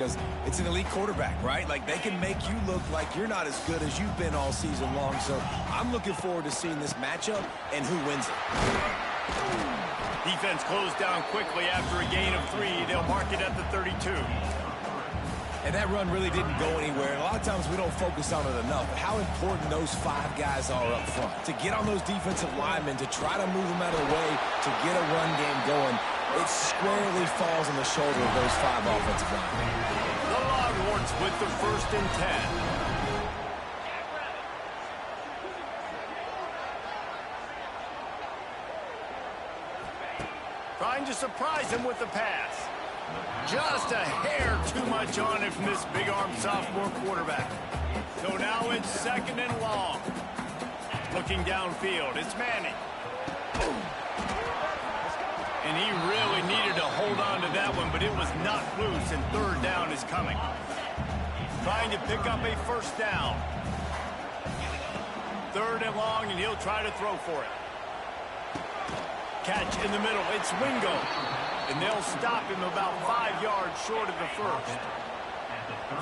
because it's an elite quarterback, right? Like, they can make you look like you're not as good as you've been all season long. So I'm looking forward to seeing this matchup and who wins it. Defense closed down quickly after a gain of 3. They'll mark it at the 32. And that run really didn't go anywhere. And a lot of times we don't focus on it enough. But how important those 5 guys are up front. To get on those defensive linemen, to try to move them out of the way, to get a run game going, it squarely falls on the shoulder of those 5 offensive linemen. The Longhorns with the 1st and 10. Trying to surprise him with the pass. Just a hair too much on it from this big-arm sophomore quarterback. So now it's 2nd and long. Looking downfield, it's Manning. And he really needed to hold on to that one, but it was not loose, and 3rd down is coming. Trying to pick up a 1st down. 3rd and long, and he'll try to throw for it. Catch in the middle, it's Wingo. And they'll stop him about 5 yards short of the 1st.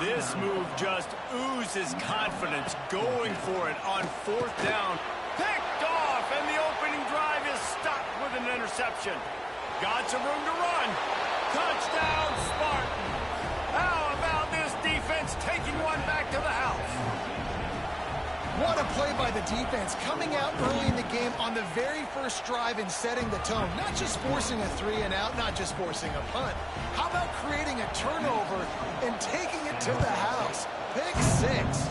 This move just oozes confidence, going for it on 4th down. Picked off, and the opening drive is stopped with an interception. Got some room to run. Touchdown, Spartan. How about this defense taking one back to the house? What a play by the defense, coming out early in the game on the very first drive and setting the tone. Not just forcing a 3-and-out, not just forcing a punt. How about creating a turnover and taking it to the house? Pick 6.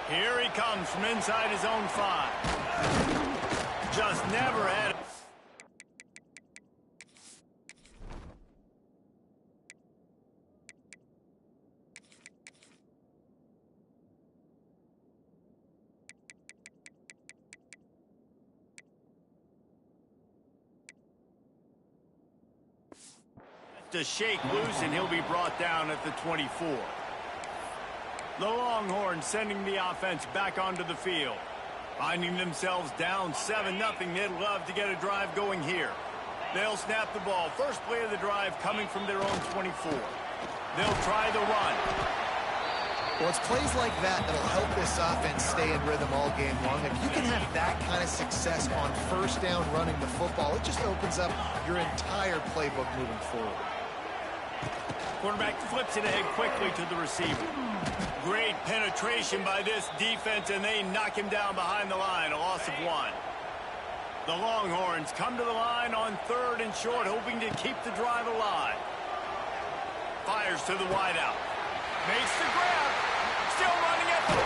Here he comes from inside his own 5. Just never had it. To shake loose, and he'll be brought down at the 24. The Longhorns sending the offense back onto the field. Finding themselves down 7-0. They'd love to get a drive going here. They'll snap the ball. First play of the drive coming from their own 24. They'll try the run. Well, it's plays like that that'll help this offense stay in rhythm all game long. If you can have that kind of success on 1st down running the football, it just opens up your entire playbook moving forward. Quarterback flips it ahead quickly to the receiver. Great penetration by this defense, and they knock him down behind the line, a loss of 1. The Longhorns come to the line on 3rd and short, hoping to keep the drive alive. Fires to the wideout. Makes the grab. Still running at the 40.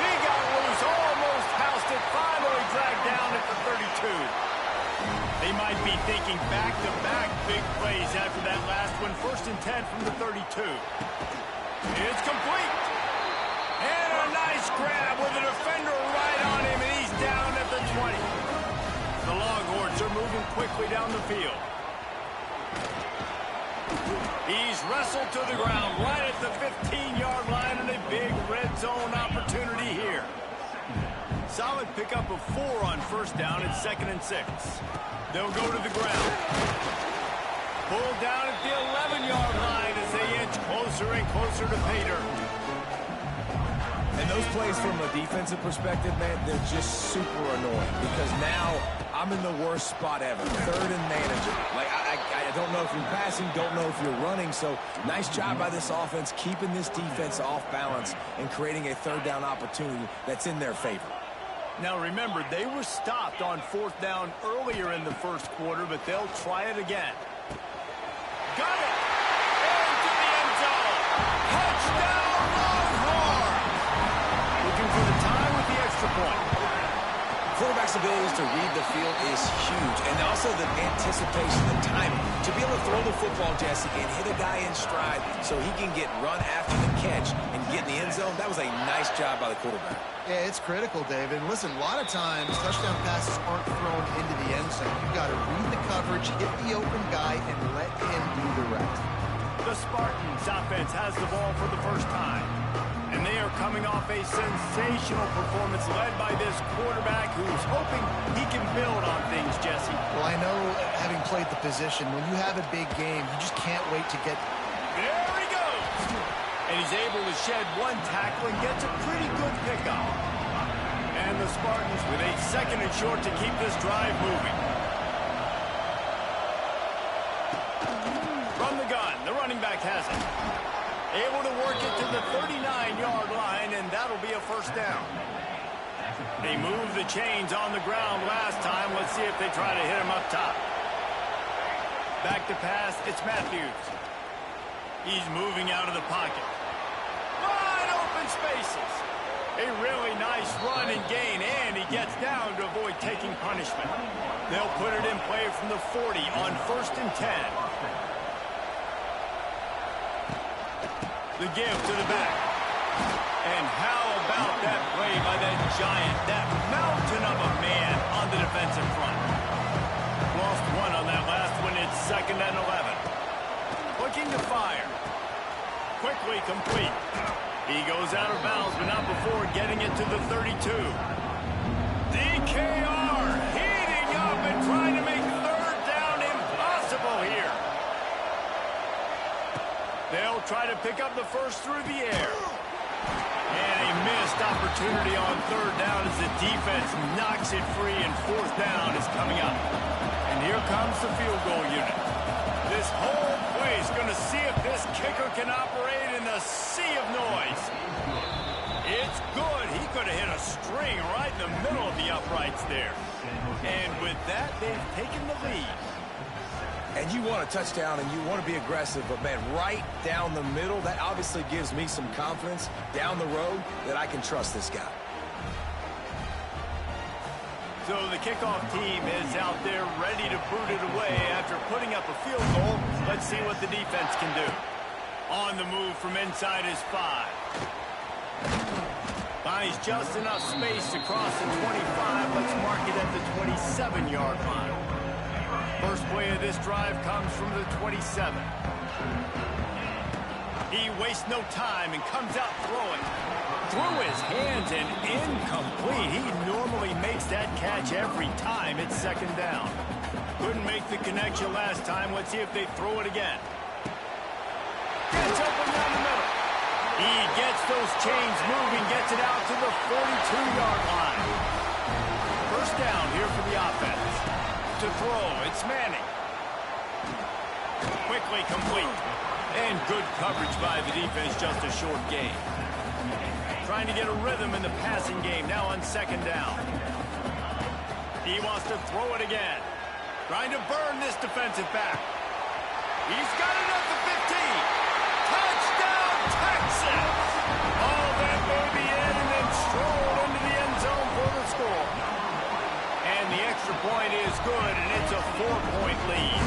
He got loose, almost housed it, finally dragged down at the 32. They might be thinking back-to-back big plays after that last one. 1st and 10 from the 32. It's complete. And a nice grab with a defender right on him, and he's down at the 20. The Longhorns are moving quickly down the field. He's wrestled to the ground right at the 15-yard line, and a big red zone opportunity here. Solid pickup of 4 on 1st down and 2nd and 6. They'll go to the ground. Pulled down at the 11-yard line as they inch closer and closer to pay dirt. And those plays from a defensive perspective, man, they're just super annoying because now I'm in the worst spot ever. 3rd and manageable. Like, I don't know if you're passing, don't know if you're running. So nice job by this offense keeping this defense off balance and creating a 3rd down opportunity that's in their favor. Now remember, they were stopped on 4th down earlier in the 1st quarter, but they'll try it again. Got it! Into the end zone! Touchdown, Longhorns! Looking for the tie with the extra point. Quarterback's abilities to read the field is huge, and also the anticipation, the timing. To be able to throw the football, Jesse, and hit a guy in stride so he can get run after the catch and get in the end zone, that was a nice job by the quarterback. Yeah, it's critical, David. Listen, a lot of times touchdown passes aren't thrown into the end zone. You've got to read the coverage, hit the open guy, and let him do the rest. The Spartans offense has the ball for the first time. And they are coming off a sensational performance led by this quarterback who's hoping he can build on things, Jesse. Well, I know, having played the position, when you have a big game, you just can't wait to get... There he goes! And he's able to shed one tackle and gets a pretty good pickup. And the Spartans with a 2nd and short to keep this drive moving. From the gun, the running back has it. Able to work it to the 39-yard line, and that'll be a 1st down. They moved the chains on the ground last time. Let's see if they try to hit him up top. Back to pass, it's Matthews. He's moving out of the pocket. Wide open spaces. A really nice run and gain, and he gets down to avoid taking punishment. They'll put it in play from the 40 on 1st and 10. The give to the back. And how about that play by that giant, that mountain of a man on the defensive front. Lost one on that last one. It's 2nd and 11. Looking to fire. Quickly complete. He goes out of bounds, but not before getting it to the 32. DKR heating up and trying to make 3rd down impossible here. They'll try to pick up the 1st through the air. And a missed opportunity on 3rd down as the defense knocks it free, and 4th down is coming up. And here comes the field goal unit. This whole play is going to see if this kicker can operate in the sea of noise. It's good. He could have hit a string right in the middle of the uprights there. And with that, they've taken the lead. And you want a touchdown and you want to be aggressive, but, man, right down the middle, that obviously gives me some confidence down the road that I can trust this guy. So the kickoff team is out there ready to boot it away after putting up a field goal. Let's see what the defense can do. On the move from inside his 5. Finds just enough space to cross the 25. Let's mark it at the 27-yard line. First play of this drive comes from the 27. He wastes no time and comes out throwing. Through his hands and incomplete. He normally makes that catch every time. It's 2nd down. Couldn't make the connection last time. Let's see if they throw it again. Gets open down the middle. He gets those chains moving, gets it out to the 42-yard line. 1st down here for the offense. To throw, it's Manning. Quickly complete. And good coverage by the defense, just a short gain. Trying to get a rhythm in the passing game, now on 2nd down. He wants to throw it again. Trying to burn this defensive back. He's got it at the 15. Touchdown, Texas! All that baby in and then strolled into the end zone for the score. And the extra point is good, and it's a 4-point lead.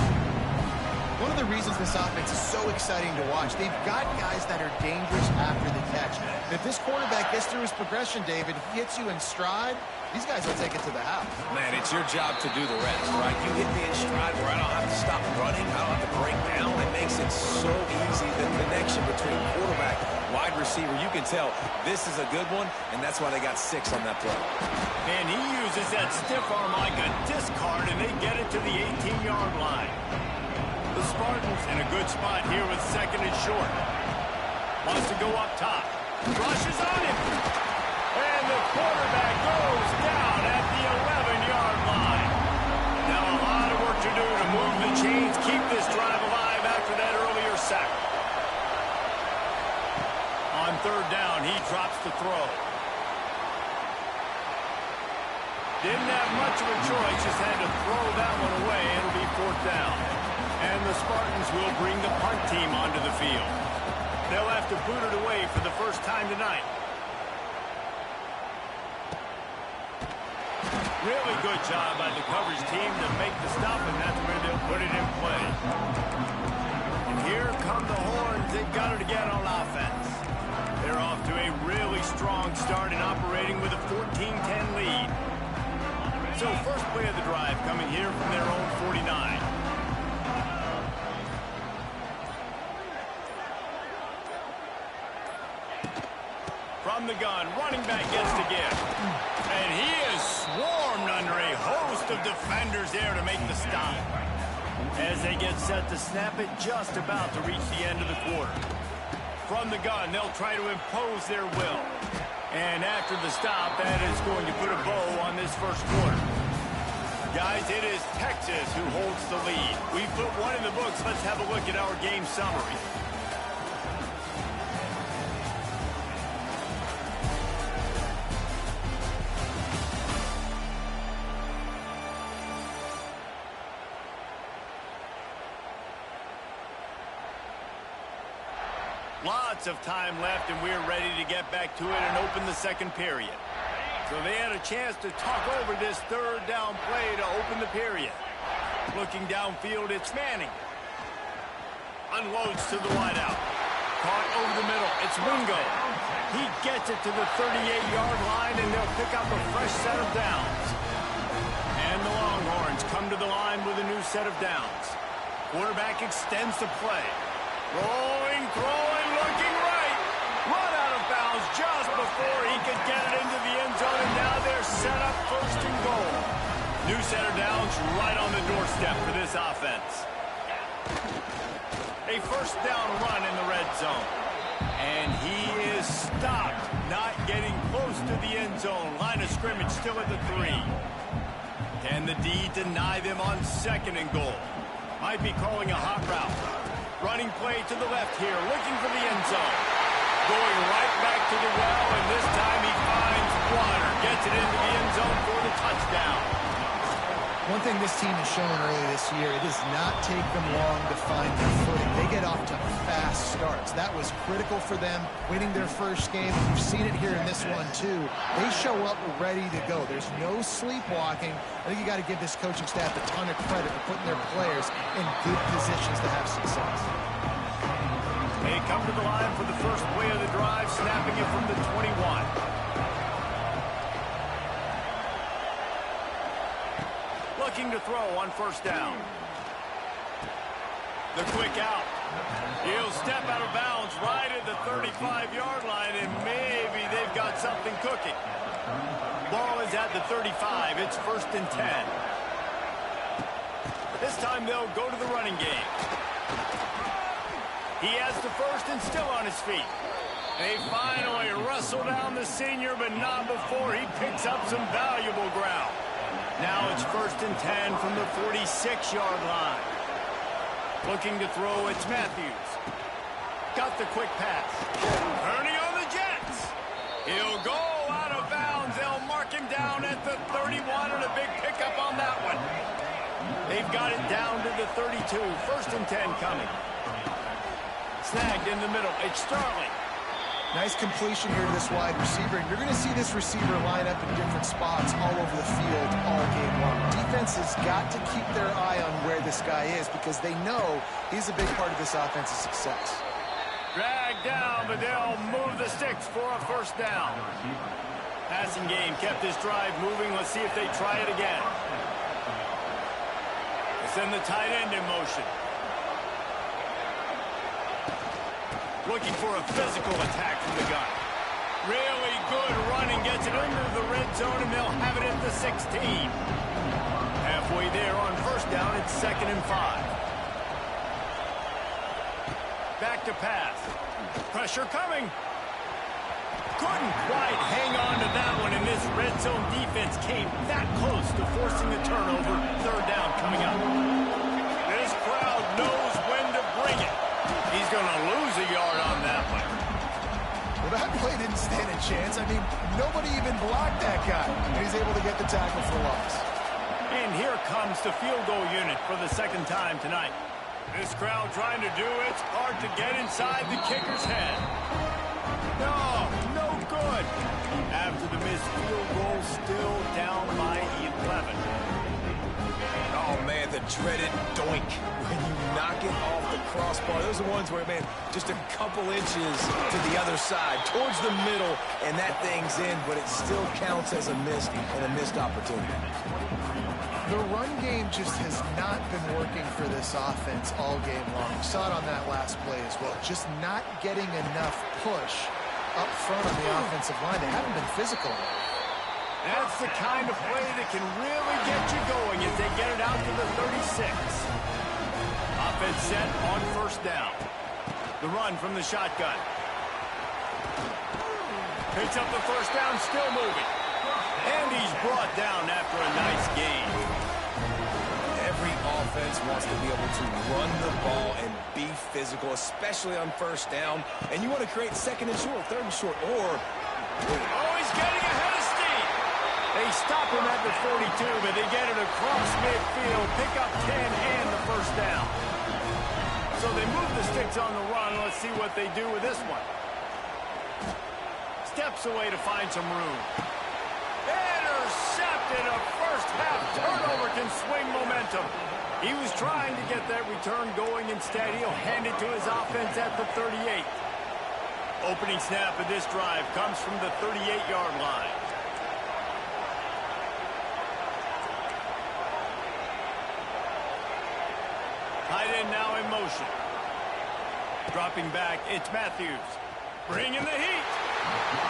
One of the reasons this offense is so exciting to watch, they've got guys that are dangerous after the catch. If this quarterback gets through his progression, David, he hits you in stride, these guys will take it to the house. Man, it's your job to do the rest, right? You hit me in stride where I don't have to stop running, I don't have to break down. It makes it so easy, the connection between quarterback, wide receiver. You can tell this is a good one, and that's why they got 6 on that play. And he uses that stiff arm like a discard, and they get it to the 18-yard line. The Spartans in a good spot here with 2nd and short. Wants to go up top. Rushes on him. And the quarterback goes down at the 11-yard line. Now a lot of work to do to move the chains, keep this drive alive after that earlier sack. On 3rd down, he drops the throw. Didn't have much of a choice, just had to throw that one away. It'll be 4th down. And the Spartans will bring the punt team onto the field. They'll have to boot it away for the first time tonight. Really good job by the coverage team to make the stop, and that's where they'll put it in play. And here come the horns. They've got it again on offense. They're off to a really strong start and operating with a 14-10 lead. So first play of the drive coming here from their own 49. From the gun, running back gets the give. And he is swarmed under a host of defenders there to make the stop. As they get set to snap it, just about to reach the end of the quarter. From the gun, they'll try to impose their will. And after the stop, that is going to put a bow on this first quarter. Guys, it is Texas who holds the lead. We put one in the books. Let's have a look at our game summary. Lots of time left, and we're ready to get back to it and open the second period. So they had a chance to talk over this third down play to open the period. Looking downfield, it's Manning. Unloads to the wideout. Caught over the middle. It's Wingo. He gets it to the 38-yard line, and they'll pick up a fresh set of downs. And the Longhorns come to the line with a new set of downs. Quarterback extends the play. Rolling, throwing, looking right. Run out of bounds just before he could get it into the end zone, and now they're set up first and goal. New set of downs right on the doorstep for this offense. A first down run in the red zone. And he is stopped, not getting close to the end zone. Line of scrimmage still at the 3. Can the D deny them on second and goal? Might be calling a hot route. Running play to the left here, looking for the end zone. Going right back to the well, and this time he finds water. Gets it into the end zone for the touchdown. One thing this team has shown early this year, it does not take them long to find their footing. They get off to fast starts. That was critical for them, winning their first game. We've seen it here in this one, too. They show up ready to go. There's no sleepwalking. I think you got to give this coaching staff a ton of credit for putting their players in good positions to have success. They come to the line for the first play of the drive, snapping it from the 21. Looking to throw on first down. The quick out. He'll step out of bounds right at the 35-yard line, and maybe they've got something cooking. Ball is at the 35. It's first and 10. This time they'll go to the running game. He has the first and still on his feet. They finally wrestle down the senior, but not before he picks up some valuable ground. Now it's first and 10 from the 46-yard line. Looking to throw, it's Matthews. Got the quick pass. Turning on the Jets. He'll go out of bounds. They'll mark him down at the 31, and a big pickup on that one. They've got it down to the 32. First and 10 coming. Snagged in the middle. It's Sterling. Nice completion here to this wide receiver. And you're going to see this receiver line up in different spots all over the field all game long. Defense has got to keep their eye on where this guy is because they know he's a big part of this offense's success. Dragged down, but they'll move the sticks for a first down. Passing game kept this drive moving. Let's see if they try it again. They send the tight end in motion. Looking for a physical attack from the gun. Really good running. Gets it under the red zone, and they'll have it at the 16. Halfway there on first down. It's second and 5. Back to pass. Pressure coming. Couldn't quite hang on to that one, and this red zone defense came that close to forcing a turnover. Third down coming up. This crowd knows when to bring it. He's going to lose a yard on that one. Well, that play didn't stand a chance. I mean, nobody even blocked that guy. And he's able to get the tackle for loss. And here comes the field goal unit for the second time tonight. This crowd trying to do its part to get inside the kicker's head. No good. After the missed field goal, still down by 11. Oh, man, the dreaded doink. When you knock it off the crossbar, those are ones where, man, just a couple inches to the other side, towards the middle, and that thing's in, but it still counts as a missed and a missed opportunity. The run game just has not been working for this offense all game long. We saw it on that last play as well. Just not getting enough push up front on the offensive line. They haven't been physical enough. That's the kind of play that can really get you going as they get it out to the 36. Offense set on first down. The run from the shotgun. Picks up the first down, still moving. And he's brought down after a nice gain. Every offense wants to be able to run the ball and be physical, especially on first down. And you want to create second and short, third and short, or... Oh, he's getting ahead of steam. They stop him at the 42, but they get it across midfield, pick up 10 and the first down. So they move the sticks on the run. Let's see what they do with this one. Steps away to find some room. Intercepted. A first half turnover can swing momentum. He was trying to get that return going. Instead, he'll hand it to his offense at the 38. Opening snap of this drive comes from the 38-yard line. Tight end now in motion. Dropping back, it's Matthews. Bringing the heat.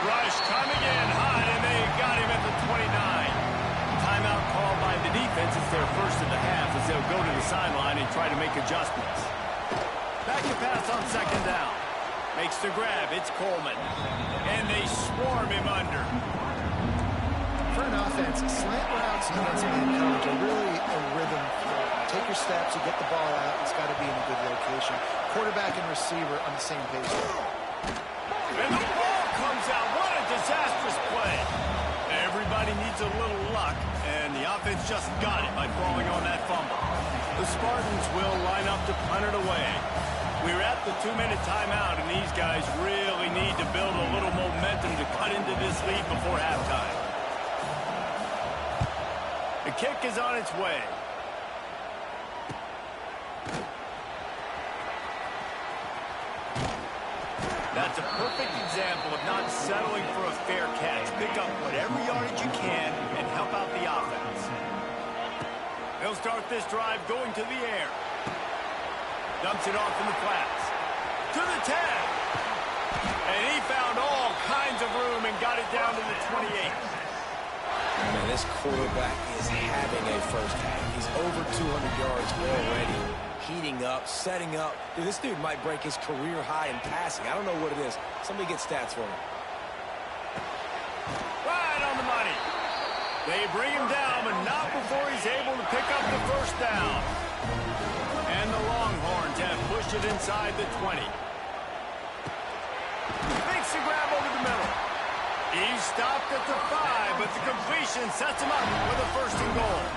Rush coming in hot, and they got him at the 29. Timeout called by the defense. It's their first of the half as they'll go to the sideline and try to make adjustments. Back to pass on second down. Makes the grab. It's Coleman. And they swarm him under. For an offense, slant routes against man coverage are really a rhythm flow. Take your steps, you get the ball out. It's got to be in a good location. Quarterback and receiver on the same page. And the ball comes out. What a disastrous play. Everybody needs a little luck, and the offense just got it by falling on that fumble. The Spartans will line up to punt it away. We're at the 2-minute timeout, and these guys really need to build a little momentum to cut into this lead before halftime. The kick is on its way. That's a perfect example of not settling for a fair catch. Pick up whatever yardage you can and help out the offense. They'll start this drive going to the air. Dumps it off in the flats. To the 10. And he found all kinds of room and got it down to the 28. Man, this quarterback is having a first half. He's over 200 yards already. Heating up, setting up. Dude, this dude might break his career high in passing. I don't know what it is. Somebody get stats for him. Right on the money. They bring him down, but not before he's able to pick up the first down. And the Longhorns have pushed it inside the 20. Makes the grab over the middle. He's stopped at the 5, but the completion sets him up with a first and goal.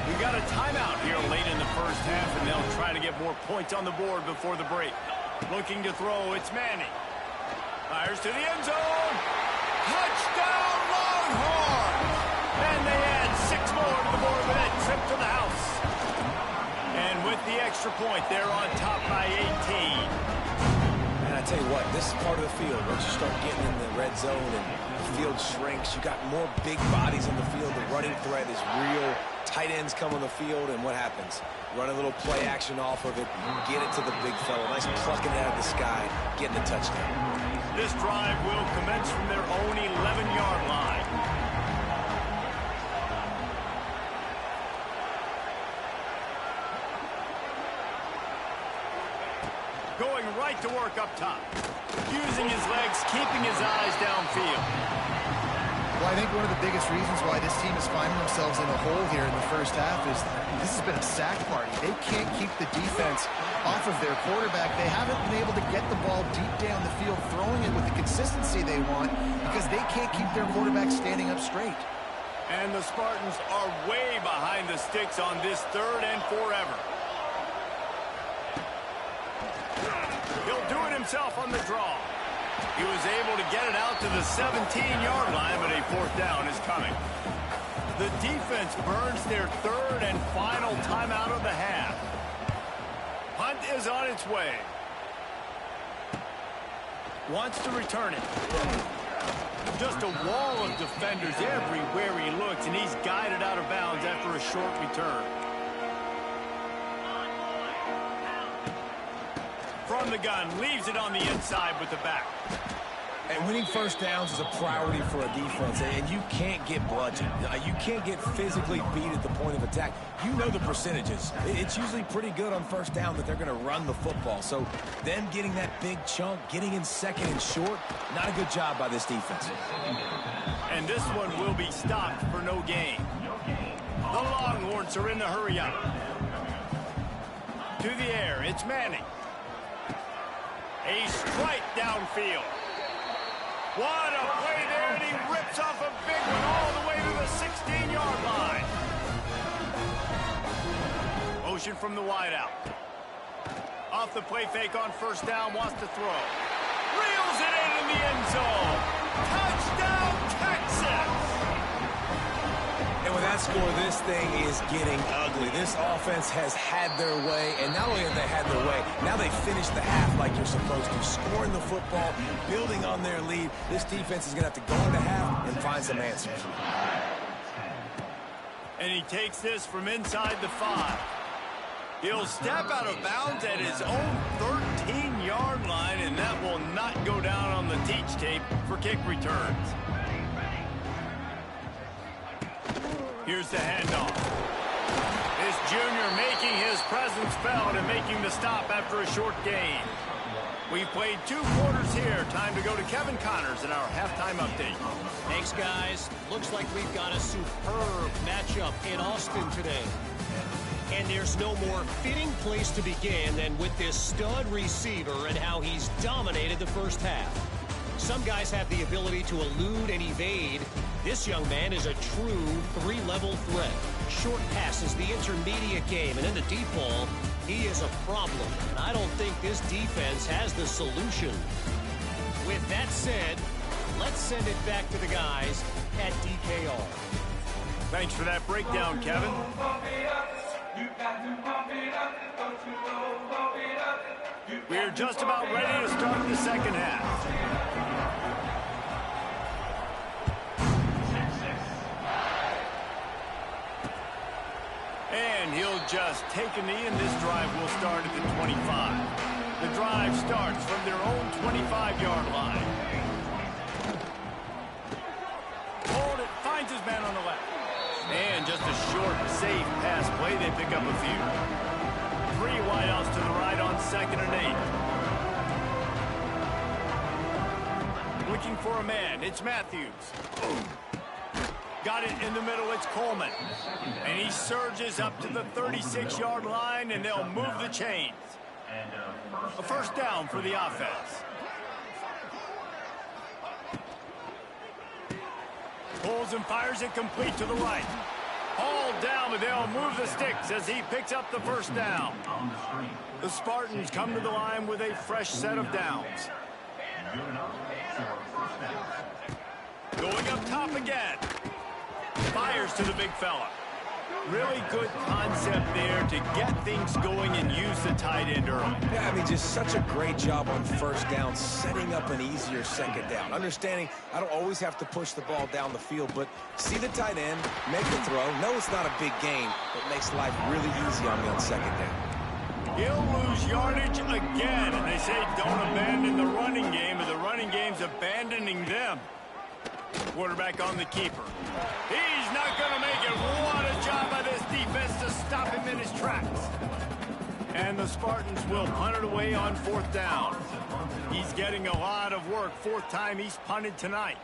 We've got a timeout here late in the first half, and they'll try to get more points on the board before the break. Looking to throw, it's Manning. Fires to the end zone. Touchdown, Longhorns! And they add 6 more to the board with that trip to the house. And with the extra point, they're on top by 18. And I tell you what, this is part of the field. Once you start getting in the red zone and the field shrinks, you got more big bodies in the field. The running threat is real. Tight ends come on the field, and what happens? Run a little play action off of it, get it to the big fella. Nice plucking it out of the sky, getting a touchdown. This drive will commence from their own 11-yard line. Going right to work up top. Using his legs, keeping his eyes downfield. Well, I think one of the biggest reasons why this team is finding themselves in a hole here in the first half is this has been a sack party. They can't keep the defense off of their quarterback. They haven't been able to get the ball deep down the field, throwing it with the consistency they want because they can't keep their quarterback standing up straight. And the Spartans are way behind the sticks on this 3rd and forever. He'll do it himself on the draw. He was able to get it out to the 17-yard line, but a 4th down is coming. The defense burns their 3rd and final timeout of the half. Punt is on its way. Wants to return it. Just a wall of defenders everywhere he looks, and he's guided out of bounds after a short return. From the gun, leaves it on the inside with the back. And winning first downs is a priority for a defense, and you can't get bludgeoned. You can't get physically beat at the point of attack. You know the percentages. It's usually pretty good on first down that they're going to run the football. So them getting that big chunk, getting in second and short, not a good job by this defense. And this one will be stopped for no gain. The Longhorns are in the hurry up. To the air, it's Manning. A strike downfield. What a play there, and he rips off a big one all the way to the 16-yard line. Motion from the wideout. Off the play fake on first down, wants to throw. Reels it in the end zone. Touchdown, Texas! And with that score, this thing is getting ugly. This offense has had their way, and not only have they had their way, now they finish the half like you're supposed to. Scoring the football, building on their lead. This defense is going to have to go into half and find some answers. And he takes this from inside the 5. He'll step out of bounds at his own 13-yard line, and that will not go down on the teach tape for kick returns. Here's the handoff. This junior making his presence felt and making the stop after a short gain. We've played 2 quarters here. Time to go to Kevin Connors in our halftime update. Thanks, guys. Looks like we've got a superb matchup in Austin today. And there's no more fitting place to begin than with this stud receiver and how he's dominated the first half. Some guys have the ability to elude and evade. This young man is a true 3-level threat. Short passes, the intermediate game, and in the deep ball, he is a problem. And I don't think this defense has the solution. With that said, let's send it back to the guys at DKR. Thanks for that breakdown, Kevin. We're just about ready to start the second half. And he'll just take a knee, and this drive will start at the 25. The drive starts from their own 25-yard line. Hold it, finds his man on the left. And just a short, safe pass play. They pick up a few. 3 wideouts to the right on 2nd and 8. Looking for a man. It's Matthews. Got it in the middle. It's Coleman. And he surges up to the 36-yard line, and they'll move the chains. A first down for the offense. Pulls and fires it complete to the right. Hauled down, but they'll move the sticks as he picks up the first down. The Spartans come to the line with a fresh set of downs. Going up top again. Fires to the big fella. Really good concept there to get things going and use the tight end early. Yeah, I mean, just such a great job on first down, setting up an easier second down. Understanding I don't always have to push the ball down the field, but see the tight end, make the throw. No, it's not a big gain, but makes life really easy on me on second down. He'll lose yardage again, and they say don't abandon the running game, but the running game's abandoning them. Quarterback on the keeper. He's not going to make it. What a job by this defense to stop him in his tracks. And the Spartans will punt it away on 4th down. He's getting a lot of work. 4th time he's punted tonight.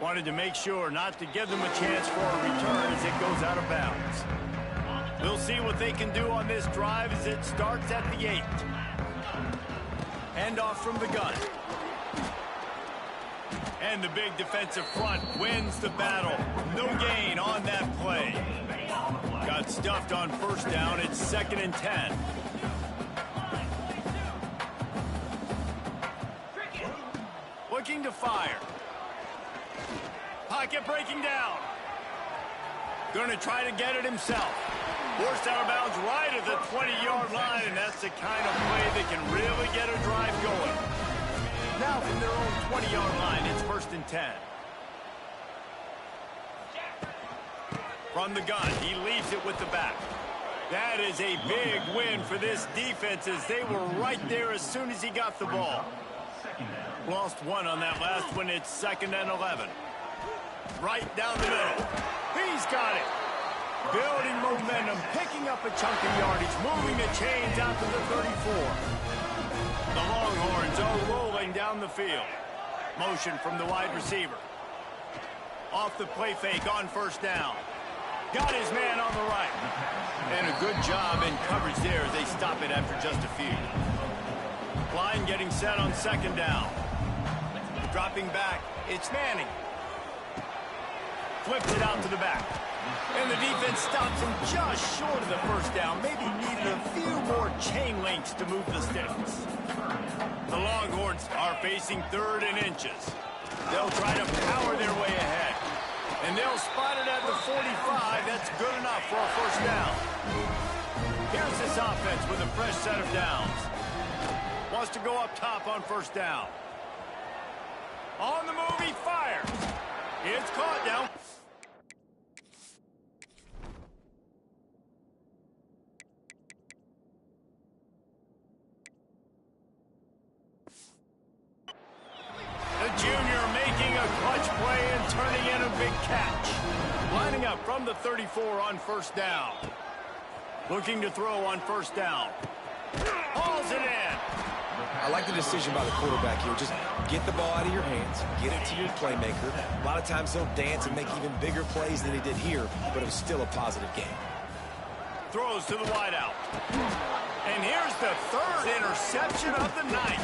Wanted to make sure not to give them a chance for a return as it goes out of bounds. We'll see what they can do on this drive as it starts at the 8. Handoff from the gun. And the big defensive front wins the battle. No gain on that play. Got stuffed on first down. It's 2nd and 10. Looking to fire. Pocket breaking down. Going to try to get it himself. Forced out of bounds right at the 20-yard line, and that's the kind of play that can really get a drive going. Now from their own 20-yard line, it's 1st and 10. From the gun, he leaves it with the back. That is a big win for this defense as they were right there as soon as he got the ball. Lost one on that last one. It's 2nd and 11. Right down the middle. He's got it. Building momentum, picking up a chunk of yardage, moving the chains out to the 34. The Longhorns are rolling down the field. Motion from the wide receiver. Off the play fake on 1st down. Got his man on the right. And a good job in coverage there as they stop it after just a few. Line getting set on 2nd down. Dropping back, it's Manning. Flips it out to the back. And the defense stops him just short of the 1st down. Maybe needed a few more chain links to move the sticks. The Longhorns are facing 3rd and inches. They'll try to power their way ahead. And they'll spot it at the 45. That's good enough for a 1st down. Here's this offense with a fresh set of downs. Wants to go up top on 1st down. On the move, he fires. It's caught now. The junior making a clutch play and turning in a big catch. Lining up from the 34 on 1st down. Looking to throw on 1st down. Hauls it in. I like the decision by the quarterback here. Just get the ball out of your hands, get it to your playmaker. A lot of times he'll dance and make even bigger plays than he did here, but it was still a positive game. Throws to the wideout. And here's the 3rd interception of the night.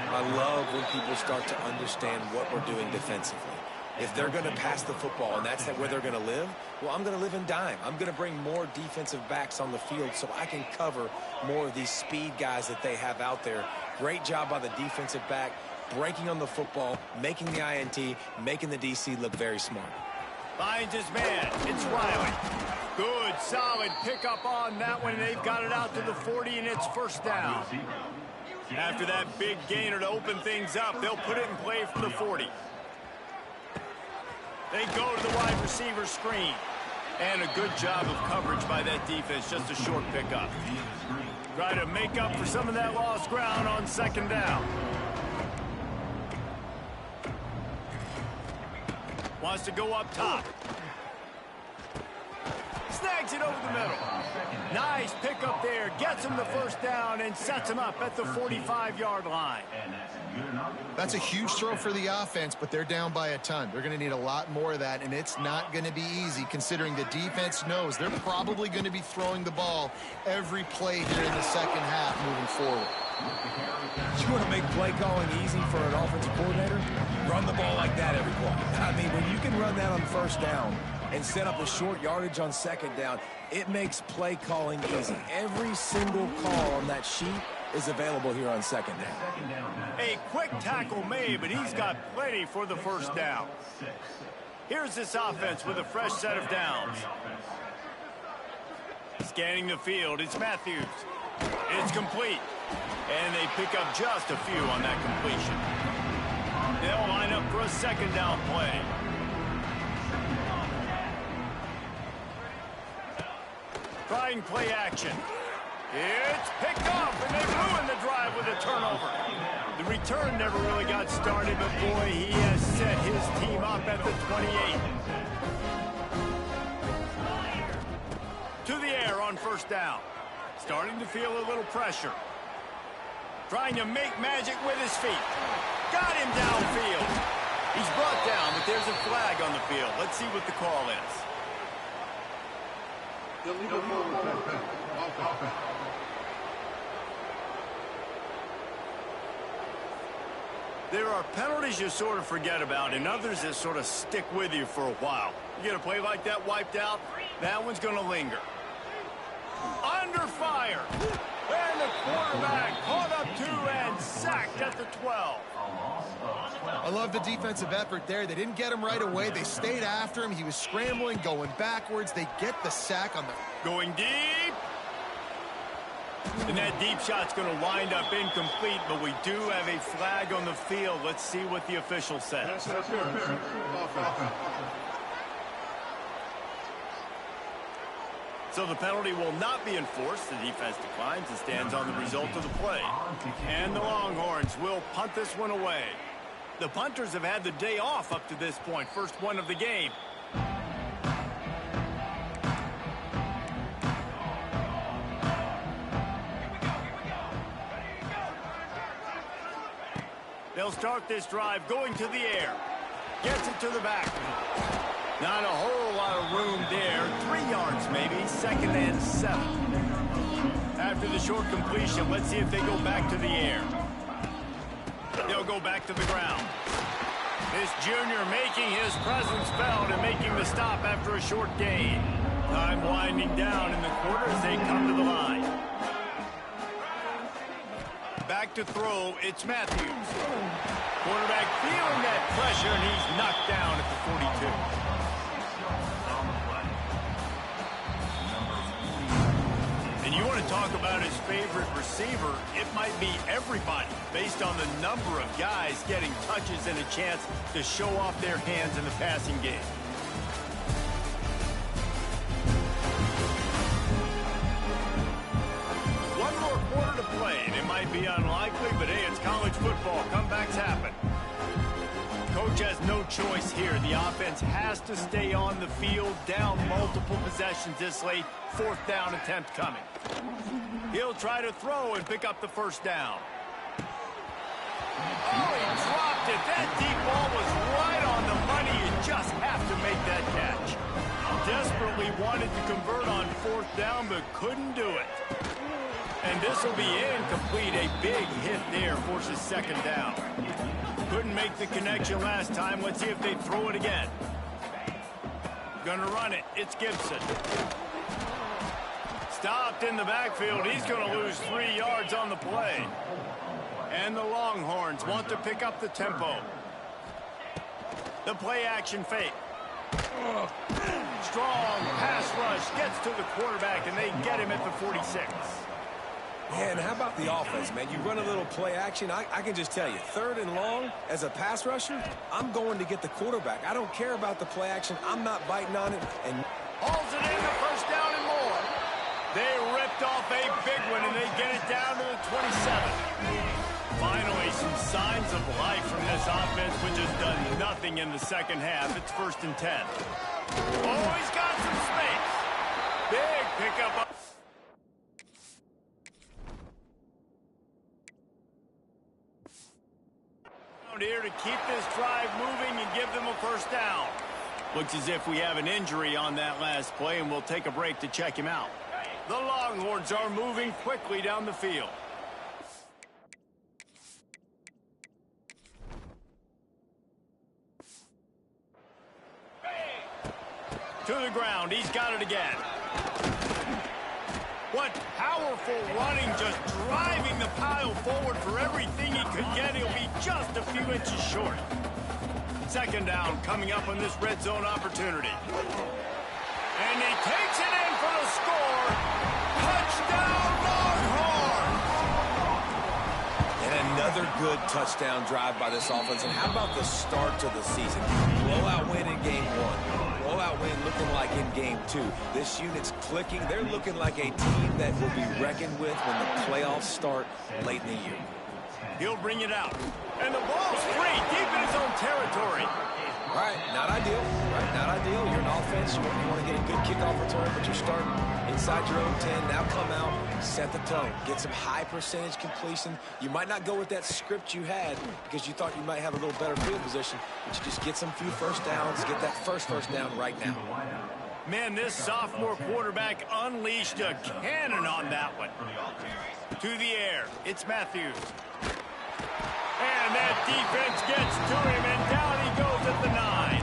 I love when people start to understand what we're doing defensively. If they're going to pass the football and that's where they're going to live, well, I'm going to live in dime. I'm going to bring more defensive backs on the field so I can cover more of these speed guys that they have out there. Great job by the defensive back, breaking on the football, making the INT, making the DC look very smart. Finds his man. It's Riley. Good, solid pickup on that one. They've got it out to the 40, and it's 1st down. After that big gainer to open things up, they'll put it in play from the 40. They go to the wide receiver screen. And a good job of coverage by that defense, just a short pickup. Try to make up for some of that lost ground on 2nd down. Wants to go up top. Snags it over the middle. Nice pickup there. Gets him the 1st down and sets him up at the 45-yard line. That's a huge throw for the offense, but they're down by a ton. They're going to need a lot more of that, and it's not going to be easy considering the defense knows they're probably going to be throwing the ball every play here in the 2nd half moving forward. You want to make play calling easy for an offensive coordinator? Run the ball like that every play. I mean, when you can run that on 1st down and set up a short yardage on 2nd down, it makes play calling easy. Every single call on that sheet is available here on 2nd down. A quick tackle made, but he's got plenty for the 1st down. Here's this offense with a fresh set of downs. Scanning the field, it's Matthews. It's complete. And they pick up just a few on that completion. They'll line up for a 2nd down play. Trying play action. It's picked up, and they ruin the drive with a turnover. The return never really got started, but boy, he has set his team up at the 28. To the air on 1st down. Starting to feel a little pressure. Trying to make magic with his feet. Got him downfield. He's brought down, but there's a flag on the field. Let's see what the call is. There are penalties you sort of forget about and others that sort of stick with you for a while. You get a play like that wiped out, that one's going to linger. Under fire. And the quarterback caught up 2 and sacked at the 12. I love the defensive effort there. They didn't get him right away. They stayed after him. He was scrambling, going backwards. They get the sack on the... Going deep. And that deep shot's going to wind up incomplete, but we do have a flag on the field. Let's see what the official says. So the penalty will not be enforced. The defense declines and stands on the result of the play. And the Longhorns will punt this one away. The punters have had the day off up to this point. First one of the game. They'll start this drive going to the air. Gets it to the back. Not a whole lot of room there. 3 yards maybe. 2nd and 7. After the short completion, let's see if they go back to the air. They'll go back to the ground. This junior making his presence felt and making the stop after a short gain. Time winding down in the quarter as they come to the line. Back to throw, it's Matthews. Quarterback feeling that pressure, and he's knocked down at the 42. And you want to talk about his favorite receiver, it might be everybody, based on the number of guys getting touches and a chance to show off their hands in the passing game. It might be unlikely, but hey, it's college football. Comebacks happen. Coach has no choice here. The offense has to stay on the field, down multiple possessions this late. 4th down attempt coming. He'll try to throw and pick up the first down. Oh, he dropped it. That deep ball was right on the money. You just have to make that catch. Desperately wanted to convert on 4th down, but couldn't do it. And this will be incomplete. A big hit there forces 2nd down. Couldn't make the connection last time. Let's see if they throw it again. Gonna run it. It's Gibson. Stopped in the backfield. He's gonna lose 3 yards on the play. And the Longhorns want to pick up the tempo. The play action fake. Strong pass rush gets to the quarterback, and they get him at the 46. Man, how about the offense, man? You run a little play action. I can just tell you, 3rd and long, as a pass rusher, I'm going to get the quarterback. I don't care about the play action. I'm not biting on it. And hauls it in, the first down and more. They ripped off a big one, and they get it down to the 27. Finally, some signs of life from this offense, which has done nothing in the second half. It's 1st and 10. Oh, he's got some space. Big pickup. Here to keep this drive moving and give them a first down. Looks as if we have an injury on that last play, and we'll take a break to check him out. The Longhorns are moving quickly down the field. To the ground. He's got it again. What powerful running, just driving the pile forward for everything he could get. He'll be just a few inches short. 2nd down coming up on this red zone opportunity. And he takes it in for the score. Touchdown, Longhorns! And another good touchdown drive by this offense. And how about the start to the season? Blowout win in game 1. Blowout win looking like in game 2. This unit's clicking. They're looking like a team that will be reckoned with when the playoffs start late in the year. He'll bring it out. And the ball's free, deep in his own territory. All right, not ideal. Right, not ideal. You're an offense. You want to get a good kickoff return, but you're starting inside your own 10. Now come out, set the tone. Get some high percentage completion. You might not go with that script you had because you thought you might have a little better field position, but you just get some few first downs, get that first down right now. Man, this sophomore quarterback unleashed a cannon on that one. To the air, it's Matthews. And that defense gets to him, and down he goes at the 9.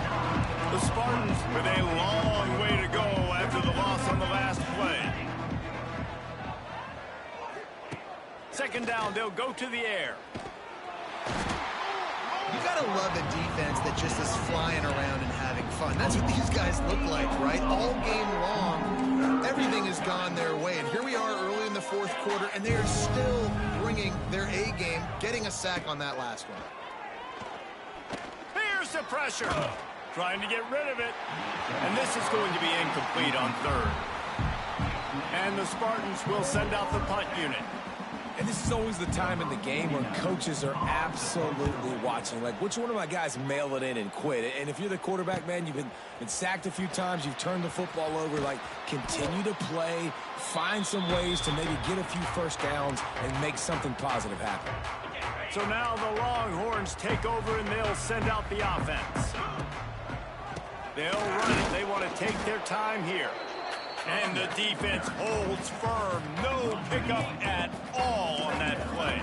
The Spartans with a long way to go after the loss on the last play. 2nd down, they'll go to the air. You gotta love a defense that just is flying around and having fun. That's what these guys look like, right? All game long, everything has gone their way. And here we are early in the 4th quarter, and they are still bringing their A game, getting a sack on that last one. Here's the pressure. Trying to get rid of it. And this is going to be incomplete on 3rd. And the Spartans will send out the punt unit. And this is always the time in the game when coaches are absolutely watching. Like, which one of my guys mail it in and quit? And if you're the quarterback, man, you've been sacked a few times, you've turned the football over, like, continue to play, find some ways to maybe get a few first downs and make something positive happen. So now the Longhorns take over and they'll send out the offense. They'll run it. They want to take their time here. And the defense holds firm. No pickup at all on that play.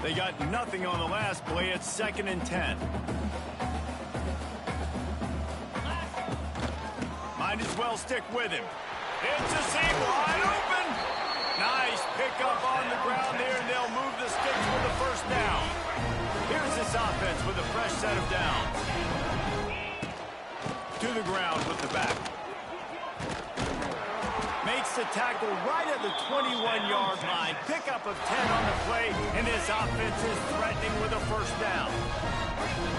They got nothing on the last play. It's 2nd and 10. Might as well stick with him. It's a seam wide open. Nice pickup on the ground there, and they'll move the sticks for the first down. Here's this offense with a fresh set of downs. To the ground with the back. Makes the tackle right at the 21-yard line. Pickup of 10 on the play, and this offense is threatening with a first down.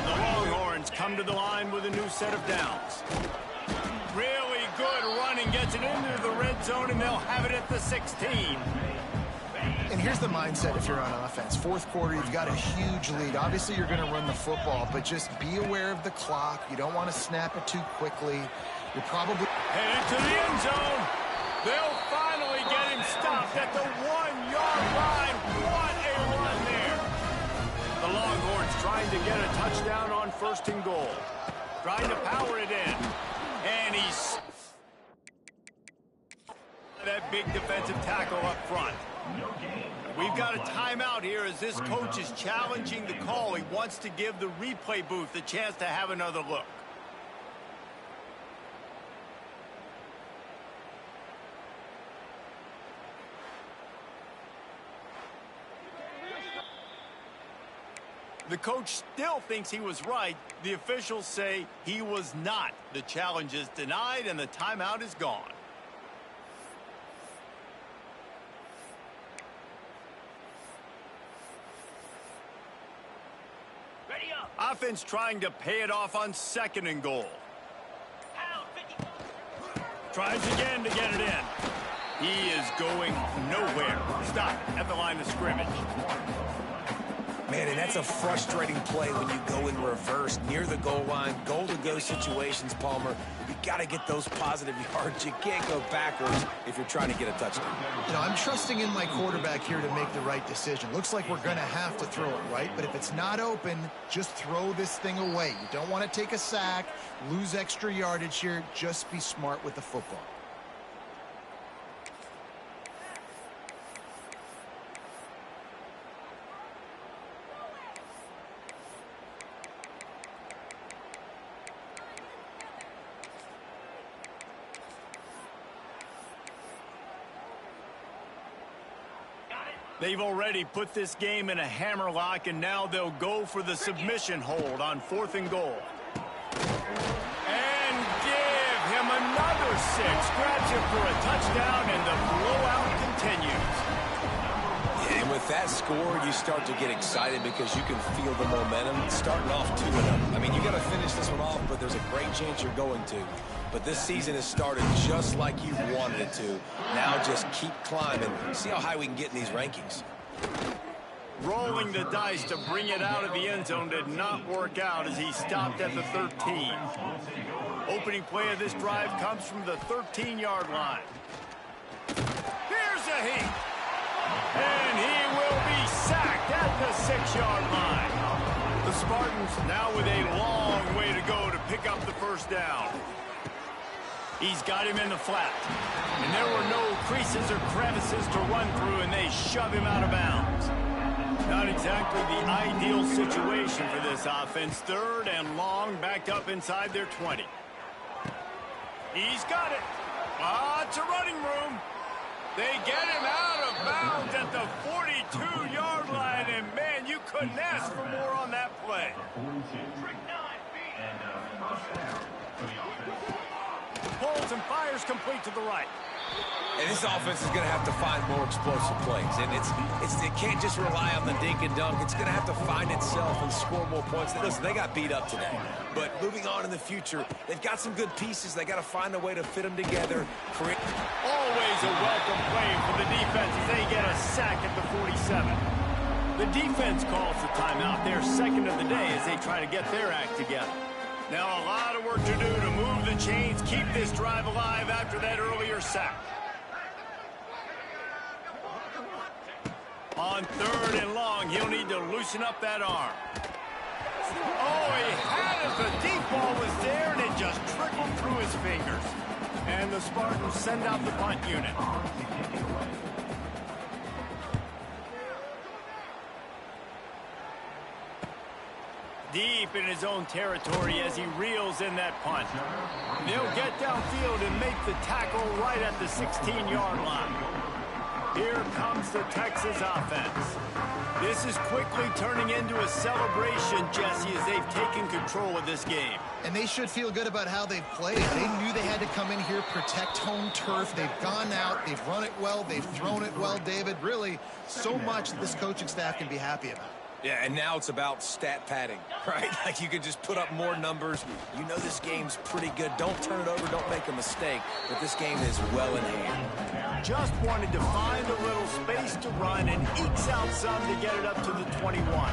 The Longhorns come to the line with a new set of downs. Really good running, gets it into the red zone, and they'll have it at the 16. And here's the mindset if you're on offense. 4th quarter, you've got a huge lead. Obviously, you're going to run the football, but just be aware of the clock. You don't want to snap it too quickly. You're probably headed to the end zone. They'll finally get him stopped at the 1-yard line. What a run there. The Longhorns trying to get a touchdown on 1st and goal. Trying to power it in. And he's that big defensive tackle up front. We've got a timeout here as this coach is challenging the call. He wants to give the replay booth a chance to have another look. The coach still thinks he was right. The officials say he was not. The challenge is denied and the timeout is gone. Ready up. Offense trying to pay it off on 2nd and goal. Tries again to get it in. He is going nowhere. Stop at the line of scrimmage. Man, and that's a frustrating play when you go in reverse near the goal line. Goal-to-go situations, Palmer. You got to get those positive yards. You can't go backwards if you're trying to get a touchdown. You know, I'm trusting in my quarterback here to make the right decision. Looks like we're going to have to throw it, right? But if it's not open, just throw this thing away. You don't want to take a sack, lose extra yardage here. Just be smart with the football. They've already put this game in a hammerlock, and now they'll go for the submission hold on 4th and goal. And give him another 6. Grabs him for a touchdown, and the blowout continues. Yeah, and with that score, you start to get excited because you can feel the momentum starting off 2-0. I mean, you got to finish this one off, but there's a great chance you're going to. But this season has started just like you wanted it to. Now just keep climbing. See how high we can get in these rankings. Rolling the dice to bring it out of the end zone did not work out as he stopped at the 13. Opening play of this drive comes from the 13-yard line. Here's a heat. And he will be sacked at the 6-yard line. The Spartans now with a long way to go to pick up the first down. He's got him in the flat. And there were no creases or crevices to run through, and they shove him out of bounds. Not exactly the ideal situation for this offense. 3rd and long, backed up inside their 20. He's got it. Lots of running room. They get him out of bounds at the 42-yard line, and man, you couldn't ask for more on that play. Pulls and fires complete to the right. And this offense is going to have to find more explosive plays. And it can't just rely on the dink and dunk. It's going to have to find itself and score more points. Listen, they got beat up today. But moving on in the future, they've got some good pieces. They got to find a way to fit them together. Always a welcome play for the defense as they get a sack at the 47. The defense calls the timeout, their second of the day, as they try to get their act together. Now a lot of work to do to move the chains, keep this drive alive after that earlier sack. On 3rd and long, he'll need to loosen up that arm. Oh, he had it. The deep ball was there, and it just trickled through his fingers. And the Spartans send out the punt unit. Deep in his own territory as he reels in that punt. They'll get downfield and make the tackle right at the 16-yard line. Here comes the Texas offense. This is quickly turning into a celebration, Jesse, as they've taken control of this game. And they should feel good about how they've played. They knew they had to come in here, protect home turf. They've gone out, they've run it well, they've thrown it well, David. Really, so much that this coaching staff can be happy about. Yeah, and now it's about stat padding, right? Like you can just put up more numbers. You know this game's pretty good. Don't turn it over, don't make a mistake. But this game is well in hand. Just wanted to find a little space to run and ekes out some to get it up to the 21.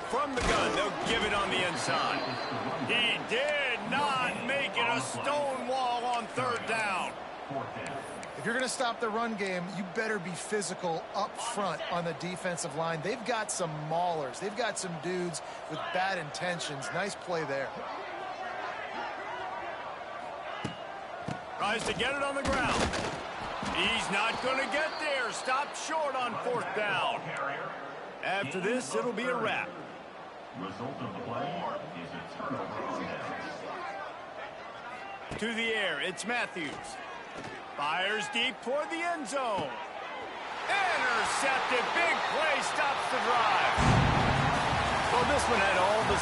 From the gun, they'll give it on the inside. He did not make it a stone wall on 3rd down. If you're going to stop the run game, you better be physical up front on the defensive line. They've got some maulers. They've got some dudes with bad intentions. Nice play there. Tries to get it on the ground. He's not going to get there. Stopped short on 4th down. After this, it'll be a wrap. Result of the play is a turnover. To the air, it's Matthews. Fires deep toward the end zone. Intercepted. Big play stops the drive. Well, this one had all the